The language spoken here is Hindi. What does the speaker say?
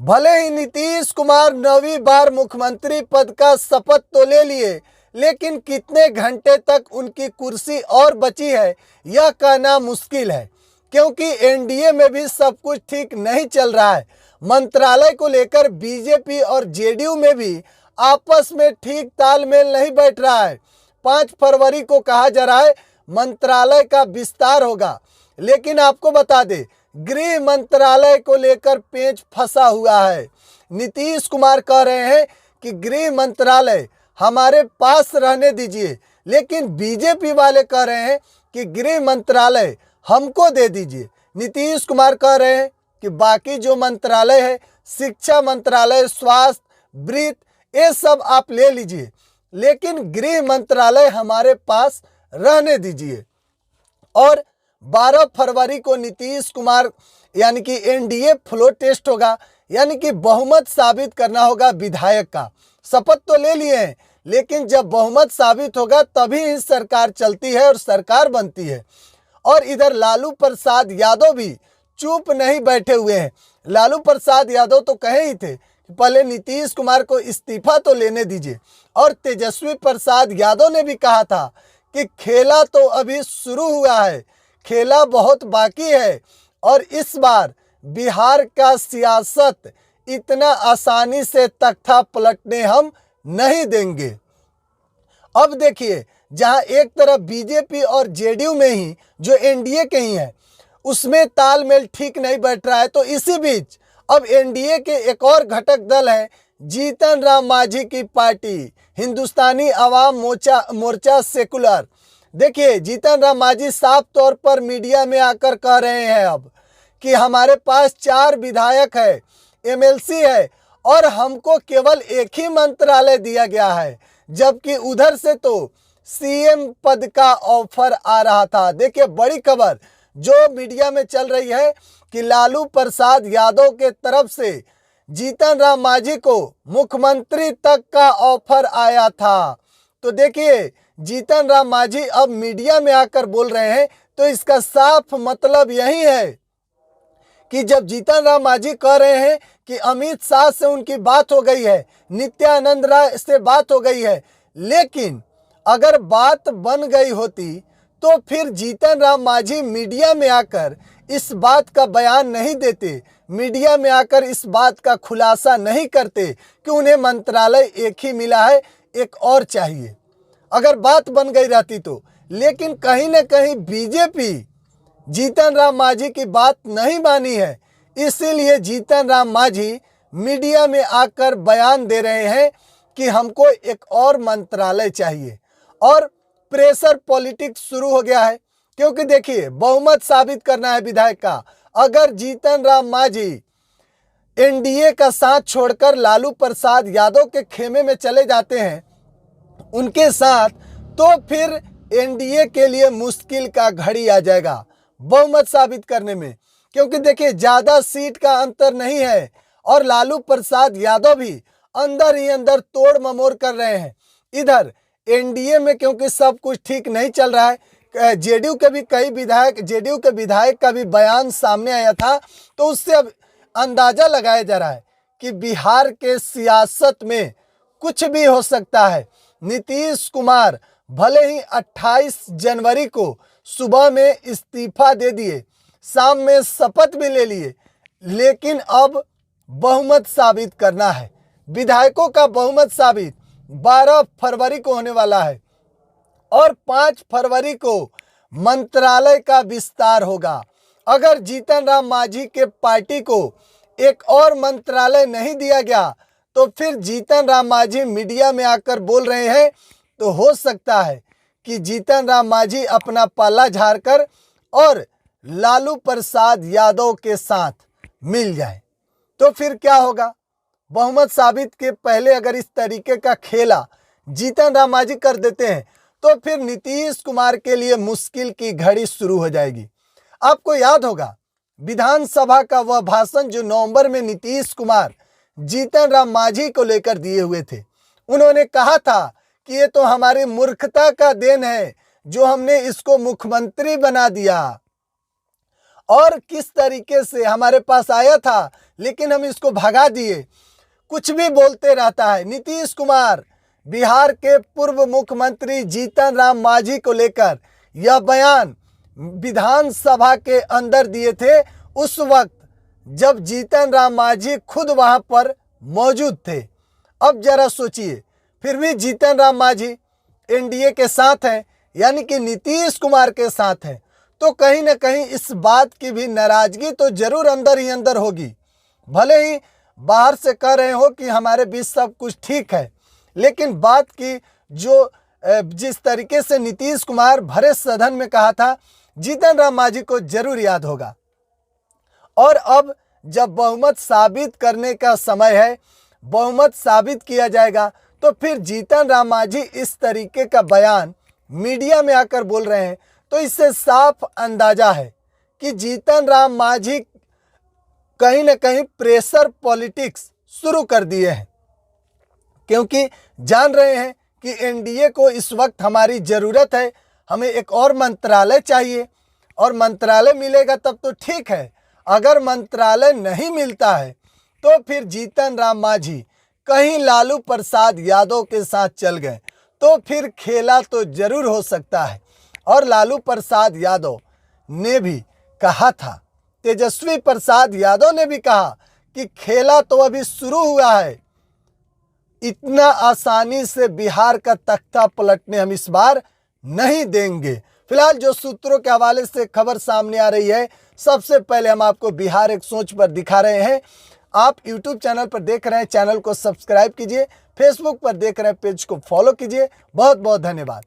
भले ही नीतीश कुमार 9वीं बार मुख्यमंत्री पद का शपथ तो ले लिए, लेकिन कितने घंटे तक उनकी कुर्सी और बची है यह कहना मुश्किल है, क्योंकि एनडीए में भी सब कुछ ठीक नहीं चल रहा है। मंत्रालय को लेकर बीजेपी और जेडीयू में भी आपस में ठीक तालमेल नहीं बैठ रहा है। 5 फरवरी को कहा जा रहा है मंत्रालय का विस्तार होगा, लेकिन आपको बता दें गृह मंत्रालय को लेकर पेच फंसा हुआ है। नीतीश कुमार कह रहे हैं कि गृह मंत्रालय हमारे पास रहने दीजिए, लेकिन बीजेपी वाले कह रहे हैं कि गृह मंत्रालय हमको दे दीजिए। नीतीश कुमार कह रहे हैं कि बाकी जो मंत्रालय है, शिक्षा मंत्रालय, स्वास्थ्य, वित्त, ये सब आप ले लीजिए, लेकिन गृह मंत्रालय हमारे पास रहने दीजिए। और 12 फरवरी को नीतीश कुमार यानी कि एनडीए फ्लोर टेस्ट होगा, यानी कि बहुमत साबित करना होगा। विधायक का शपथ तो ले लिए हैं, लेकिन जब बहुमत साबित होगा तभी ही सरकार चलती है और सरकार बनती है। और इधर लालू प्रसाद यादव भी चुप नहीं बैठे हुए हैं। लालू प्रसाद यादव तो कहे ही थे कि पहले नीतीश कुमार को इस्तीफा तो लेने दीजिए, और तेजस्वी प्रसाद यादव ने भी कहा था कि खेला तो अभी शुरू हुआ है, खेला बहुत बाकी है, और इस बार बिहार का सियासत इतना आसानी से तख्ता पलटने हम नहीं देंगे। अब देखिए, जहां एक तरफ बीजेपी और जेडीयू में ही जो एनडीए के ही है उसमें तालमेल ठीक नहीं बैठ रहा है, तो इसी बीच अब एनडीए के एक और घटक दल है जीतन राम मांझी की पार्टी, हिंदुस्तानी आवाम मोर्चा सेकुलर। देखिए, जीतन राम मांझी साफ तौर पर मीडिया में आकर कह रहे हैं अब कि हमारे पास 4 विधायक है, एमएलसी है, और हमको केवल एक ही मंत्रालय दिया गया है, जबकि उधर से तो सीएम पद का ऑफर आ रहा था। देखिए, बड़ी खबर जो मीडिया में चल रही है कि लालू प्रसाद यादव के तरफ से जीतन राम मांझी को मुख्यमंत्री तक का ऑफर आया था। तो देखिए, जीतन राम मांझी अब मीडिया में आकर बोल रहे हैं, तो इसका साफ मतलब यही है कि जब जीतन राम मांझी कह रहे हैं कि अमित शाह से उनकी बात हो गई है, नित्यानंद राय से बात हो गई है, लेकिन अगर बात बन गई होती तो फिर जीतन राम मांझी मीडिया में आकर इस बात का बयान नहीं देते, मीडिया में आकर इस बात का खुलासा नहीं करते कि उन्हें मंत्रालय एक ही मिला है, एक और चाहिए, अगर बात बन गई रहती तो। लेकिन कहीं ना कहीं बीजेपी जीतन राम मांझी की बात नहीं मानी है, इसीलिए जीतन राम मांझी मीडिया में आकर बयान दे रहे हैं कि हमको एक और मंत्रालय चाहिए। और प्रेशर पॉलिटिक्स शुरू हो गया है, क्योंकि देखिए, बहुमत साबित करना है विधायक का। अगर जीतन राम मांझी एनडीए का साथ छोड़कर लालू प्रसाद यादव के खेमे में चले जाते हैं उनके साथ, तो फिर एनडीए के लिए मुश्किल का घड़ी आ जाएगा बहुमत साबित करने में, क्योंकि देखिए ज़्यादा सीट का अंतर नहीं है, और लालू प्रसाद यादव भी अंदर ही अंदर तोड़ ममोड़ कर रहे हैं। इधर एनडीए में क्योंकि सब कुछ ठीक नहीं चल रहा है, जेडीयू के भी कई विधायक, जेडीयू के विधायक का भी बयान सामने आया था, तो उससे अब अंदाजा लगाया जा रहा है कि बिहार के सियासत में कुछ भी हो सकता है। नीतीश कुमार भले ही 28 जनवरी को सुबह में इस्तीफा दे दिए, शाम में शपथ भी ले लिए, लेकिन अब बहुमत साबित करना है। विधायकों का बहुमत साबित 12 फरवरी को होने वाला है, और 5 फरवरी को मंत्रालय का विस्तार होगा। अगर जीतन राम मांझी के पार्टी को एक और मंत्रालय नहीं दिया गया, तो फिर जीतन राम मांझी मीडिया में आकर बोल रहे हैं, तो हो सकता है कि जीतन राम मांझी अपना पाला झाड़कर और लालू प्रसाद यादव के साथ मिल जाए। तो फिर क्या होगा? बहुमत साबित के पहले अगर इस तरीके का खेला जीतन राम मांझी कर देते हैं, तो फिर नीतीश कुमार के लिए मुश्किल की घड़ी शुरू हो जाएगी। आपको याद होगा विधानसभा का वह भाषण जो नवंबर में नीतीश कुमार जीतन राम मांझी को लेकर दिए हुए थे। उन्होंने कहा था कि ये तो हमारी मूर्खता का देन है जो हमने इसको मुख्यमंत्री बना दिया, और किस तरीके से हमारे पास आया था, लेकिन हम इसको भगा दिए। कुछ भी बोलते रहता है। नीतीश कुमार बिहार के पूर्व मुख्यमंत्री जीतन राम मांझी को लेकर यह बयान विधानसभा के अंदर दिए थे, उस वक्त जब जीतन राम मांझी खुद वहां पर मौजूद थे। अब जरा सोचिए, फिर भी जीतन राम मांझी एनडीए के साथ हैं, यानी कि नीतीश कुमार के साथ हैं, तो कहीं ना कहीं इस बात की भी नाराजगी तो जरूर अंदर ही अंदर होगी। भले ही बाहर से कह रहे हो कि हमारे बीच सब कुछ ठीक है, लेकिन बात की जो जिस तरीके से नीतीश कुमार भरे सदन में कहा था, जीतन राम मांझी को जरूर याद होगा। और अब जब बहुमत साबित करने का समय है, बहुमत साबित किया जाएगा, तो फिर जीतन राम मांझी इस तरीके का बयान मीडिया में आकर बोल रहे हैं, तो इससे साफ अंदाजा है कि जीतन राम मांझी कहीं ना कहीं प्रेशर पॉलिटिक्स शुरू कर दिए हैं, क्योंकि जान रहे हैं कि एनडीए को इस वक्त हमारी ज़रूरत है, हमें एक और मंत्रालय चाहिए, और मंत्रालय मिलेगा तब तो ठीक है। अगर मंत्रालय नहीं मिलता है तो फिर जीतन राम मांझी कहीं लालू प्रसाद यादव के साथ चल गए, तो फिर खेला तो जरूर हो सकता है। और लालू प्रसाद यादव ने भी कहा था, तेजस्वी प्रसाद यादव ने भी कहा कि खेला तो अभी शुरू हुआ है, इतना आसानी से बिहार का तख्ता पलटने हम इस बार नहीं देंगे। फिलहाल जो सूत्रों के हवाले से खबर सामने आ रही है, सबसे पहले हम आपको बिहार एक सोच पर दिखा रहे हैं। आप यूट्यूब चैनल पर देख रहे हैं, चैनल को सब्सक्राइब कीजिए, फेसबुक पर देख रहे हैं, पेज को फॉलो कीजिए। बहुत बहुत धन्यवाद।